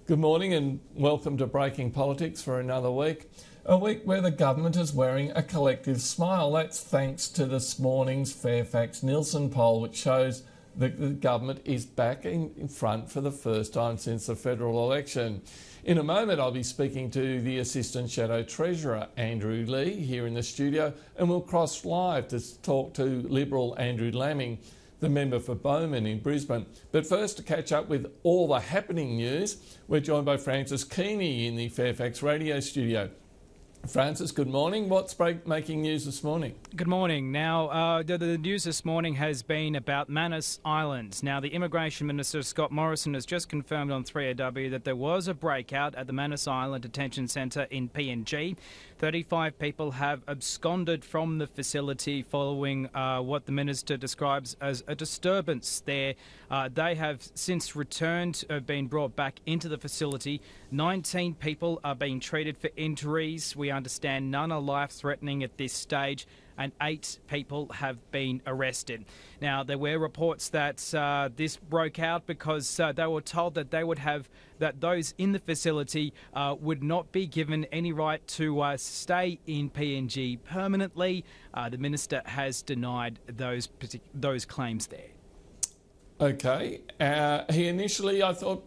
Good morning and welcome to Breaking Politics for another week. A week where the government is wearing a collective smile. That's thanks to this morning's Fairfax Nielsen poll, which shows that the government is back in front for the first time since the federal election. In a moment, I'll be speaking to the Assistant Shadow Treasurer, Andrew Lee, here in the studio, and we'll cross live to talk to Liberal Andrew Laming, the member for Bowman in Brisbane. But first, to catch up with all the happening news, we're joined by Francis Keeney in the Fairfax radio studio. Francis, good morning. What's making news this morning? Good morning. Now, the news this morning has been about Manus Island. Now, the Immigration Minister, Scott Morrison, has just confirmed on 3AW that there was a breakout at the Manus Island Detention Centre in PNG. 35 people have absconded from the facility following what the Minister describes as a disturbance there. They have since returned, been brought back into the facility. 19 people are being treated for injuries. We understand none are life-threatening at this stage, and 8 people have been arrested. Now, there were reports that this broke out because they were told that that those in the facility would not be given any right to stay in PNG permanently. The Minister has denied those claims there. Okay. He initially, I thought,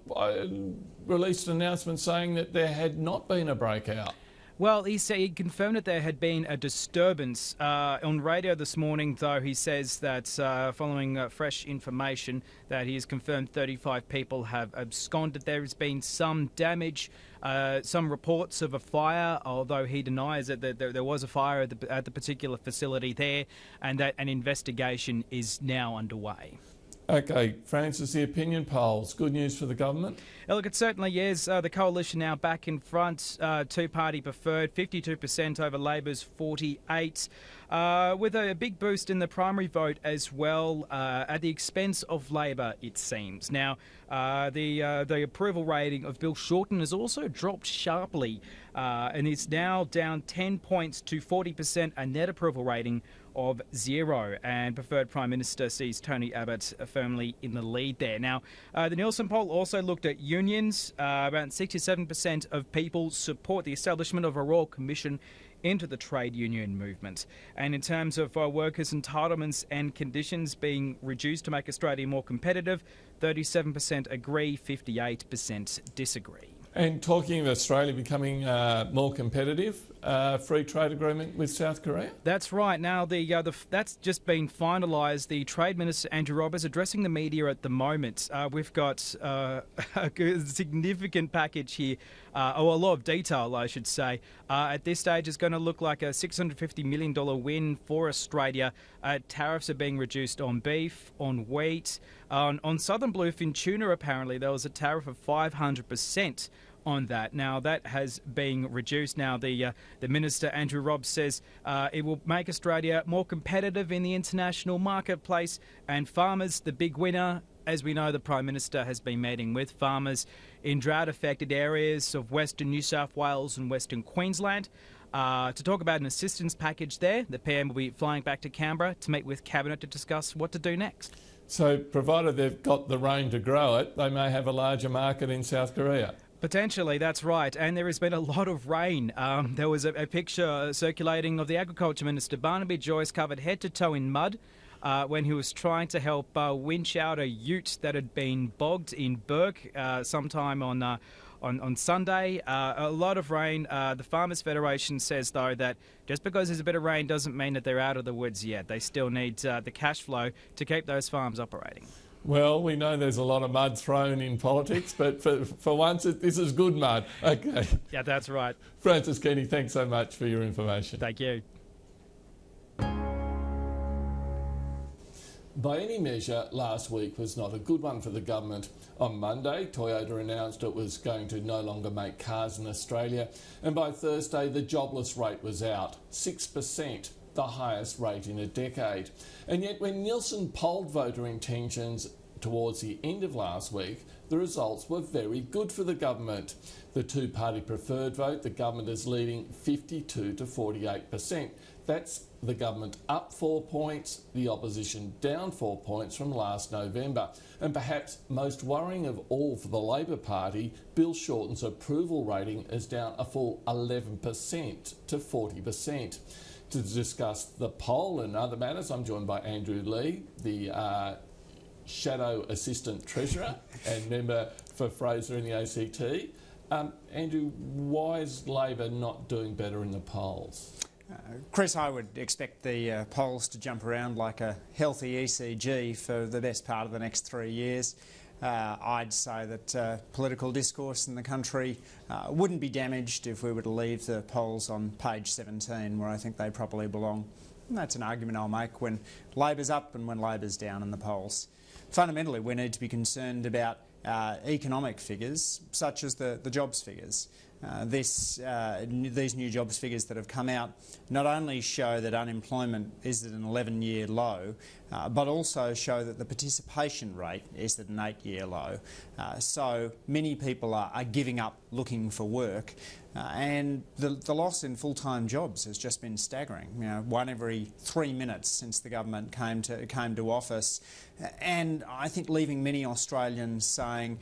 released an announcement saying that there had not been a breakout. Well, he confirmed that there had been a disturbance. On radio this morning, though, he says that following fresh information that he has confirmed 35 people have absconded. There has been some damage, some reports of a fire, although he denies that there was a fire at the particular facility there, and that an investigation is now underway. Okay, Francis, the opinion polls, good news for the government? Look, it certainly is. The coalition now back in front, two-party preferred, 52% over Labor's 48%, with a big boost in the primary vote as well, at the expense of Labor, it seems. Now, the approval rating of Bill Shorten has also dropped sharply, and it's now down 10 points to 40%, a net approval rating of 0, and preferred Prime Minister sees Tony Abbott firmly in the lead there. Now, the Nielsen poll also looked at unions. Around 67% of people support the establishment of a Royal Commission into the trade union movement. And in terms of workers' entitlements and conditions being reduced to make Australia more competitive, 37% agree, 58% disagree. And talking of Australia becoming more competitive, free trade agreement with South Korea? That's right. Now, that's just been finalised. The Trade Minister, Andrew Robb, is addressing the media at the moment. We've got a significant package here, or a lot of detail, I should say. At this stage, it's going to look like a $650 million win for Australia. Tariffs are being reduced on beef, on wheat. On southern bluefin tuna, apparently, there was a tariff of 500% on that. Now, that has been reduced. Now, the Minister, Andrew Robb, says it will make Australia more competitive in the international marketplace, and farmers, the big winner. As we know, the Prime Minister has been meeting with farmers in drought-affected areas of Western New South Wales and Western Queensland to talk about an assistance package there. The PM will be flying back to Canberra to meet with Cabinet to discuss what to do next. So, provided they've got the rain to grow it, they may have a larger market in South Korea. Potentially, that's right. And there has been a lot of rain. There was a picture circulating of the Agriculture Minister, Barnaby Joyce, covered head to toe in mud when he was trying to help winch out a ute that had been bogged in Bourke sometime on Sunday. A lot of rain. The Farmers Federation says, though, that just because there's a bit of rain doesn't mean that they're out of the woods yet. They still need the cash flow to keep those farms operating. Well, we know there's a lot of mud thrown in politics, but for once, this is good mud. Okay. Yeah, that's right. Francis Keeney, thanks so much for your information. Thank you. By any measure, last week was not a good one for the government. On Monday, Toyota announced it was going to no longer make cars in Australia, and by Thursday, the jobless rate was out, 6%. The highest rate in a decade. And yet when Nielsen polled voter intentions towards the end of last week, the results were very good for the government. The two-party preferred vote, the government is leading 52 to 48%. That's the government up 4 points, the opposition down 4 points from last November. And perhaps most worrying of all for the Labor Party, Bill Shorten's approval rating is down a full 11% to 40%. To discuss the poll and other matters, I'm joined by Andrew Lee, the Shadow Assistant Treasurer and member for Fraser in the ACT. Andrew, why is Labor not doing better in the polls? Chris, I would expect the polls to jump around like a healthy ECG for the best part of the next 3 years. I'd say that political discourse in the country wouldn't be damaged if we were to leave the polls on page 17, where I think they properly belong. And that's an argument I'll make when Labor's up and when Labor's down in the polls. Fundamentally, we need to be concerned about economic figures, such as the jobs figures. These new jobs figures that have come out not only show that unemployment is at an 11-year low, but also show that the participation rate is at an 8-year low. So many people are giving up looking for work, and the loss in full-time jobs has just been staggering. You know, 1 every 3 minutes since the government came to office, and I think leaving many Australians saying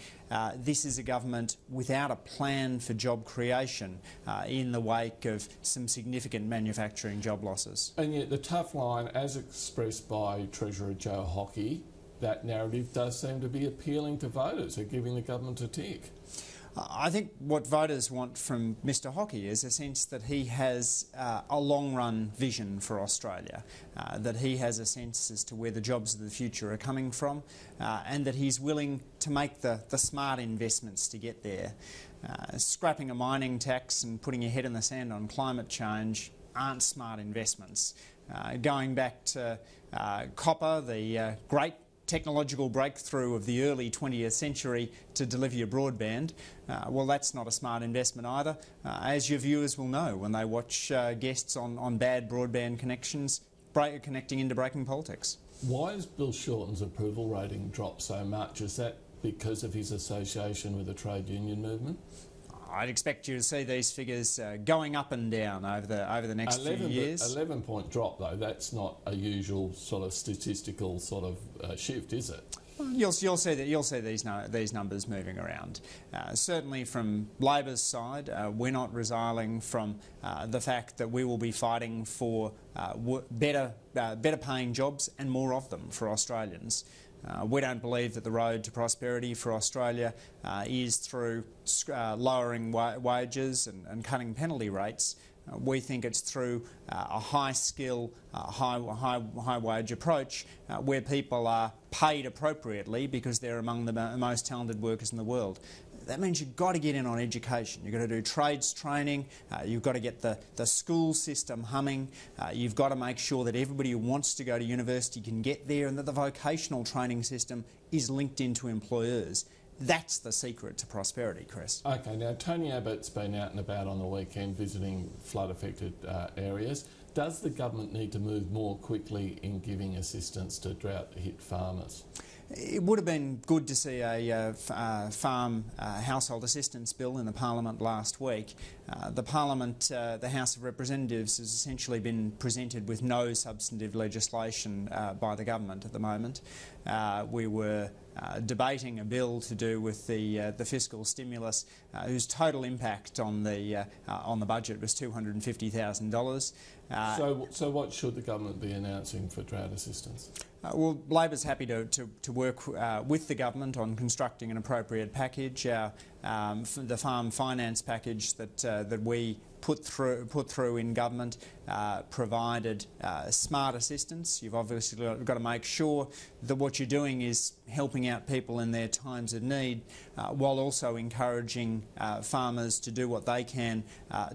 this is a government without a plan for job creation in the wake of some significant manufacturing job losses. And yet the tough line, as expressed by Treasurer Joe Hockey, that narrative does seem to be appealing to voters who are giving the government a tick. I think what voters want from Mr Hockey is a sense that he has a long-run vision for Australia, that he has a sense as to where the jobs of the future are coming from, and that he's willing to make the smart investments to get there. Scrapping a mining tax and putting your head in the sand on climate change aren't smart investments. Going back to copper, the great technological breakthrough of the early 20th century to deliver your broadband, well, that's not a smart investment either, as your viewers will know when they watch guests on bad broadband connections connecting into breaking politics. Why has Bill Shorten's approval rating dropped so much? Is that because of his association with the trade union movement? I'd expect you to see these figures going up and down over the next few years. 11-point drop, though, that's not a usual sort of statistical sort of shift, is it? Well, you'll see these numbers moving around. Certainly from Labor's side, we're not resiling from the fact that we will be fighting for better paying jobs and more of them for Australians. We don't believe that the road to prosperity for Australia is through lowering wages and cutting penalty rates. We think it's through a high-skill, high-wage approach where people are paid appropriately because they're among the most talented workers in the world. That means you've got to get in on education. You've got to do trades training. You've got to get the school system humming. You've got to make sure that everybody who wants to go to university can get there, and that the vocational training system is linked into employers. That's the secret to prosperity, Chris. OK, now Tony Abbott's been out and about on the weekend visiting flood-affected areas. Does the government need to move more quickly in giving assistance to drought-hit farmers? It would have been good to see a farm household assistance bill in the Parliament last week. The Parliament, the House of Representatives, has essentially been presented with no substantive legislation by the government at the moment. We were debating a bill to do with the fiscal stimulus, whose total impact on the budget was $250,000. So what should the government be announcing for drought assistance? Well, Labor's happy to work with the government on constructing an appropriate package. The farm finance package that we put through in government provided smart assistance. You've obviously got to make sure that what you're doing is helping out people in their times of need, while also encouraging farmers to do what they can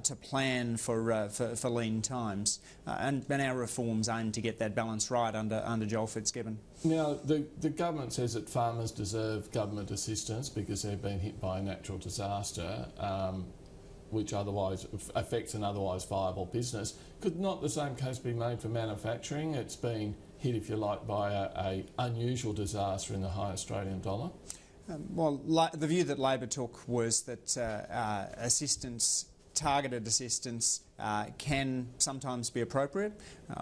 to plan for lean times. And our reforms aim to get that balance right under Joel Fitzgibbon. Now, the government says that farmers deserve government assistance because they've been hit by a natural disaster, which otherwise affects an otherwise viable business. Could not the same case be made for manufacturing? It's been hit, if you like, by a unusual disaster in the high Australian dollar. The view that Labor took was that targeted assistance can sometimes be appropriate.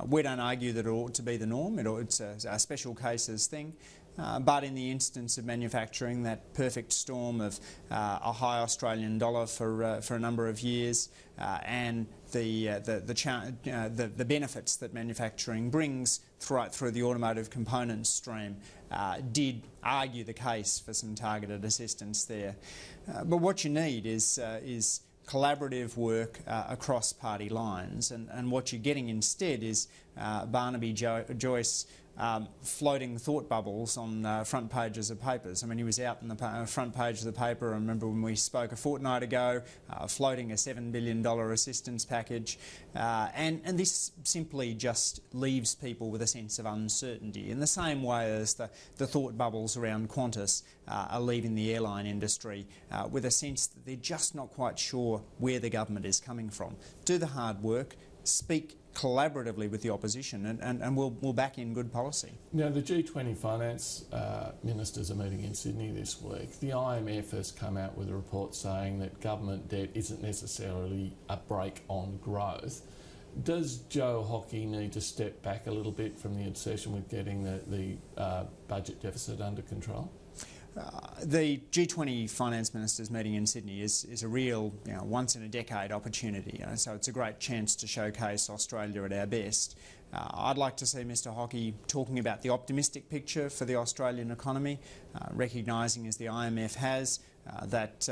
We don't argue that it ought to be the norm. It's a special cases thing. But in the instance of manufacturing, that perfect storm of a high Australian dollar for a number of years and the benefits that manufacturing brings right through the automotive components stream did argue the case for some targeted assistance there. But what you need is collaborative work across party lines, and what you're getting instead is Barnaby Joyce floating thought bubbles on front pages of papers. I mean, he was out in the front page of the paper, I remember when we spoke a fortnight ago, floating a $7 billion assistance package, and this simply just leaves people with a sense of uncertainty, in the same way as the thought bubbles around Qantas are leaving the airline industry with a sense that they're just not quite sure where the government is coming from. Do the hard work, speak collaboratively with the opposition, and we'll back in good policy. Now, the G20 finance ministers are meeting in Sydney this week. The IMF has come out with a report saying that government debt isn't necessarily a brake on growth. Does Joe Hockey need to step back a little bit from the obsession with getting the budget deficit under control? The G20 finance ministers meeting in Sydney is a real once-in-a-decade opportunity, so it's a great chance to showcase Australia at our best. I'd like to see Mr Hockey talking about the optimistic picture for the Australian economy, recognising, as the IMF has, that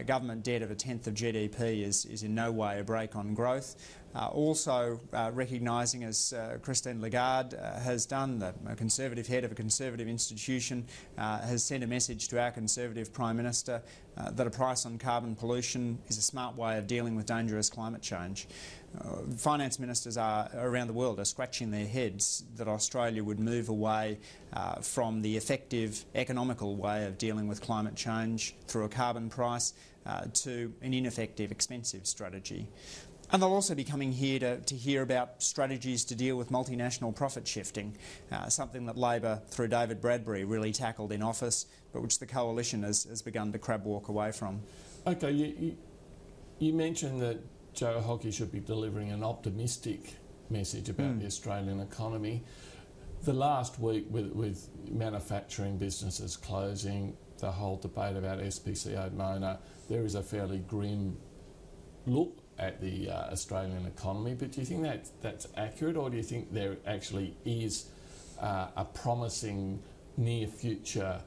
government debt of 1/10 of GDP is in no way a brake on growth. Also recognising, as Christine Lagarde has done, that a Conservative head of a Conservative institution has sent a message to our Conservative Prime Minister that a price on carbon pollution is a smart way of dealing with dangerous climate change. Finance ministers around the world are scratching their heads that Australia would move away from the effective economical way of dealing with climate change through a carbon price to an ineffective, expensive strategy. And they'll also be coming here to hear about strategies to deal with multinational profit shifting, something that Labor, through David Bradbury, really tackled in office, but which the Coalition has begun to crab walk away from. OK, you mentioned that Joe Hockey should be delivering an optimistic message about the Australian economy. The last week, with manufacturing businesses closing, the whole debate about SPCO Mona, there is a fairly grim look at the Australian economy. But do you think that's accurate, or do you think there actually is a promising near future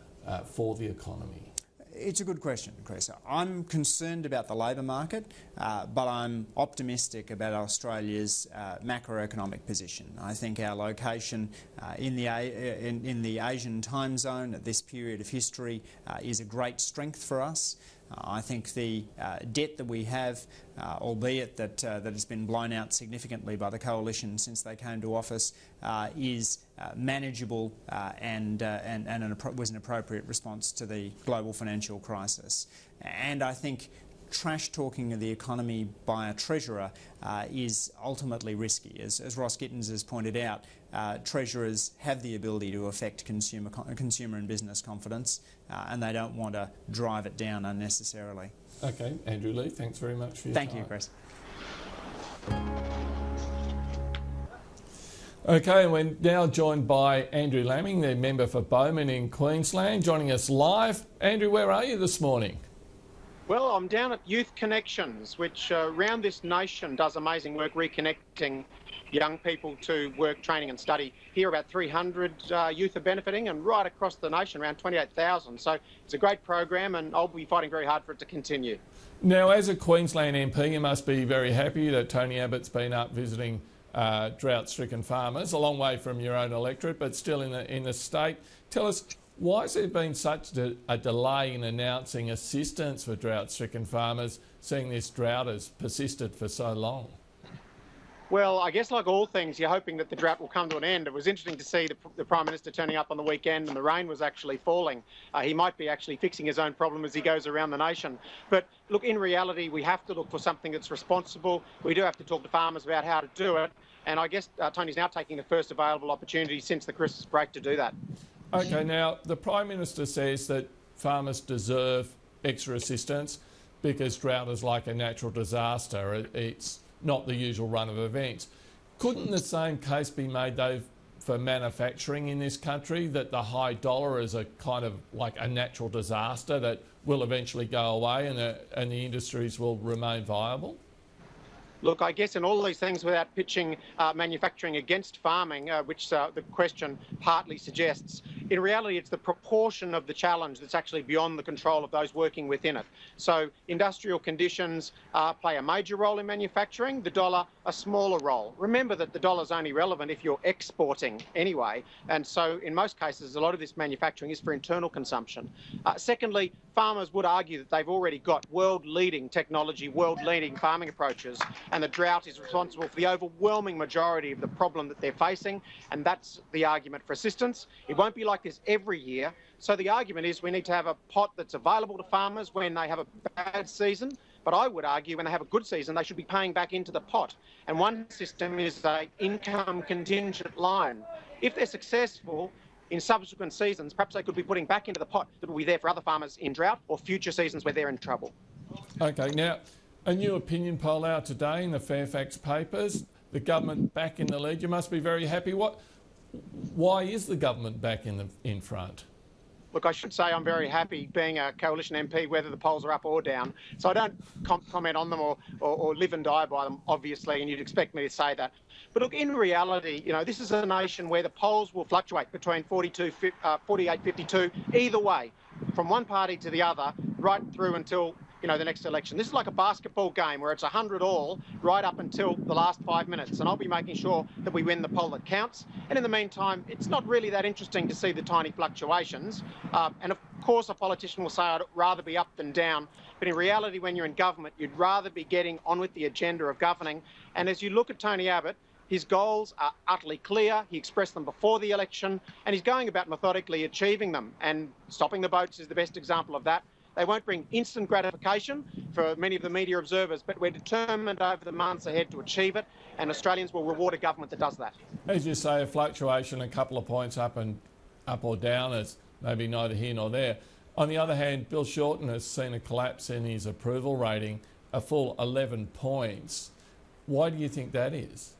for the economy? It's a good question, Chris. I'm concerned about the labour market, but I'm optimistic about Australia's macroeconomic position. I think our location in the Asian time zone at this period of history is a great strength for us. I think the debt that we have, albeit that has been blown out significantly by the Coalition since they came to office, is manageable and was an appropriate response to the global financial crisis. And I think trash-talking of the economy by a treasurer is ultimately risky. As Ross Gittins has pointed out, treasurers have the ability to affect consumer and business confidence, and they don't want to drive it down unnecessarily. OK, Andrew Lee, thanks very much for your time. Thank you, Chris. OK, and we're now joined by Andrew Laming, the member for Bowman in Queensland, joining us live. Andrew, where are you this morning? Well, I'm down at Youth Connections, which around this nation does amazing work reconnecting young people to work, training and study. Here about 300 youth are benefiting, and right across the nation around 28,000. So it's a great program, and I'll be fighting very hard for it to continue. Now, as a Queensland MP, you must be very happy that Tony Abbott's been up visiting drought-stricken farmers, a long way from your own electorate, but still in the state. Tell us, why has there been such a delay in announcing assistance for drought-stricken farmers, seeing this drought has persisted for so long? Well, I guess like all things, you're hoping that the drought will come to an end. It was interesting to see the Prime Minister turning up on the weekend and the rain was actually falling. He might be actually fixing his own problem as he goes around the nation. But look, in reality, we have to look for something that's responsible. We do have to talk to farmers about how to do it. And I guess Tony's now taking the first available opportunity since the Christmas break to do that. OK, now the Prime Minister says that farmers deserve extra assistance because drought is like a natural disaster. It's not the usual run of events. Couldn't the same case be made, though, for manufacturing in this country, that the high dollar is a kind of like a natural disaster that will eventually go away and the industries will remain viable? Look, I guess in all these things, without pitching manufacturing against farming, which the question partly suggests, in reality it's the proportion of the challenge that's actually beyond the control of those working within it. So industrial conditions play a major role in manufacturing, the dollar a smaller role. Remember that the dollar's only relevant if you're exporting anyway, and so in most cases a lot of this manufacturing is for internal consumption. Secondly, farmers would argue that they've already got world-leading technology, world-leading farming approaches, and the drought is responsible for the overwhelming majority of the problem that they're facing, and that's the argument for assistance. It won't be like this every year, so the argument is we need to have a pot that's available to farmers when they have a bad season, but I would argue when they have a good season they should be paying back into the pot, and one system is an income contingent line. If they're successful in subsequent seasons, perhaps they could be putting back into the pot that will be there for other farmers in drought or future seasons where they're in trouble. Okay, now, a new opinion poll out today in the Fairfax papers. The government back in the lead. You must be very happy. Why is the government back in front? Look, I should say I'm very happy being a coalition MP, whether the polls are up or down. So I don't comment on them or live and die by them, obviously, and you'd expect me to say that. But look, in reality, you know, this is a nation where the polls will fluctuate between 48, 52, either way, from one party to the other, right through until the next election. This is like a basketball game where it's 100 all right up until the last 5 minutes, and I'll be making sure that we win the poll that counts. And in the meantime, it's not really that interesting to see the tiny fluctuations. And of course, a politician will say, I'd rather be up than down. But in reality, when you're in government, you'd rather be getting on with the agenda of governing. And as you look at Tony Abbott, his goals are utterly clear. He expressed them before the election, and he's going about methodically achieving them. And stopping the boats is the best example of that. They won't bring instant gratification for many of the media observers, but we're determined over the months ahead to achieve it, and Australians will reward a government that does that. As you say, a fluctuation, a couple of points up or down is maybe neither here nor there. On the other hand, Bill Shorten has seen a collapse in his approval rating, a full 11 points. Why do you think that is?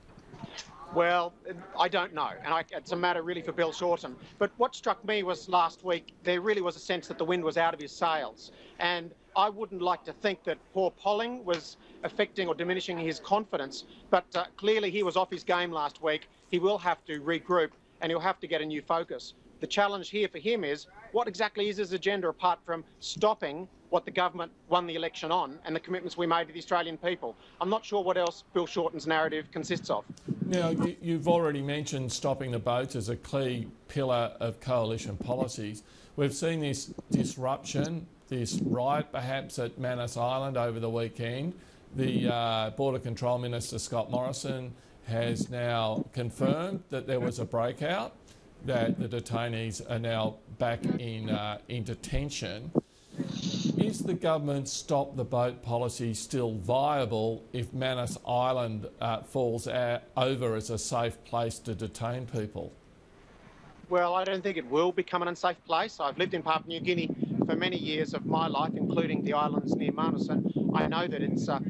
Well, I don't know, and it's a matter really for Bill Shorten. But what struck me was last week, there really was a sense that the wind was out of his sails. And I wouldn't like to think that poor polling was affecting or diminishing his confidence, but clearly he was off his game last week. He will have to regroup, and he'll have to get a new focus. The challenge here for him is, what exactly is his agenda apart from stopping what the government won the election on and the commitments we made to the Australian people? I'm not sure what else Bill Shorten's narrative consists of. Now, you've already mentioned stopping the boats as a key pillar of coalition policies. We've seen this disruption, this riot perhaps at Manus Island over the weekend. The Border Control Minister, Scott Morrison, has now confirmed that there was a breakout, that the detainees are now back in detention. Is the government stop the boat policy still viable if Manus Island falls over as a safe place to detain people? Well, I don't think it will become an unsafe place. I've lived in Papua New Guinea for many years of my life, including the islands near Manus, and I know that it's a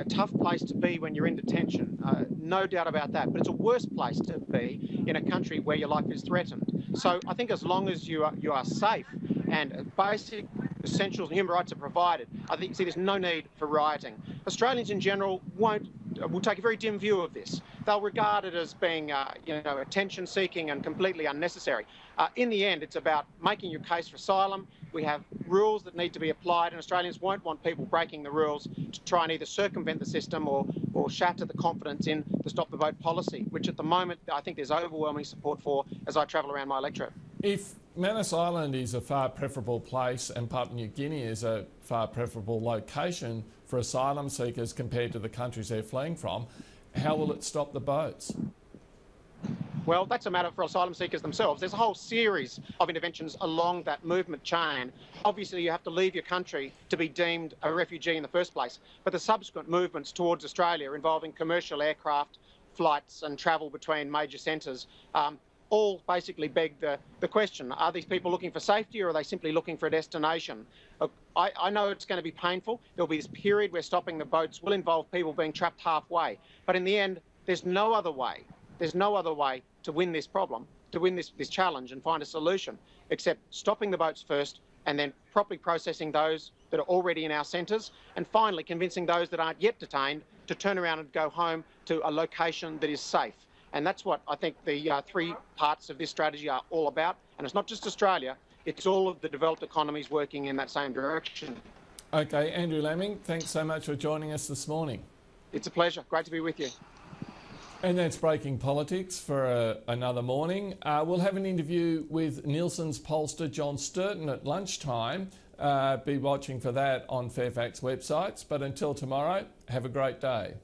tough place to be when you're in detention, no doubt about that. But it's a worse place to be in a country where your life is threatened. So I think as long as you are safe and basic essentials and human rights are provided, I think there's no need for rioting. Australians in general will take a very dim view of this. They'll regard it as being, attention-seeking and completely unnecessary. In the end, it's about making your case for asylum. We have rules that need to be applied, and Australians won't want people breaking the rules to try and either circumvent the system or shatter the confidence in the Stop the Boat policy, which at the moment I think there's overwhelming support for as I travel around my electorate. If Manus Island is a far preferable place and Papua New Guinea is a far preferable location for asylum seekers compared to the countries they're fleeing from, how will it stop the boats? Well, that's a matter for asylum seekers themselves. There's a whole series of interventions along that movement chain. Obviously, you have to leave your country to be deemed a refugee in the first place, but the subsequent movements towards Australia involving commercial aircraft, flights and travel between major centres, all basically beg the question, are these people looking for safety or are they simply looking for a destination? I know it's going to be painful. There'll be this period where stopping the boats will involve people being trapped halfway. But in the end, there's no other way. There's no other way to win this problem, to win this challenge and find a solution, except stopping the boats first and then properly processing those that are already in our centres, and finally convincing those that aren't yet detained to turn around and go home to a location that is safe. And that's what I think the three parts of this strategy are all about. And it's not just Australia, it's all of the developed economies working in that same direction. Okay, Andrew Laming, thanks so much for joining us this morning. It's a pleasure. Great to be with you. And that's Breaking Politics for another morning. We'll have an interview with Nielsen's pollster John Sturton at lunchtime. Be watching for that on Fairfax websites. But until tomorrow, have a great day.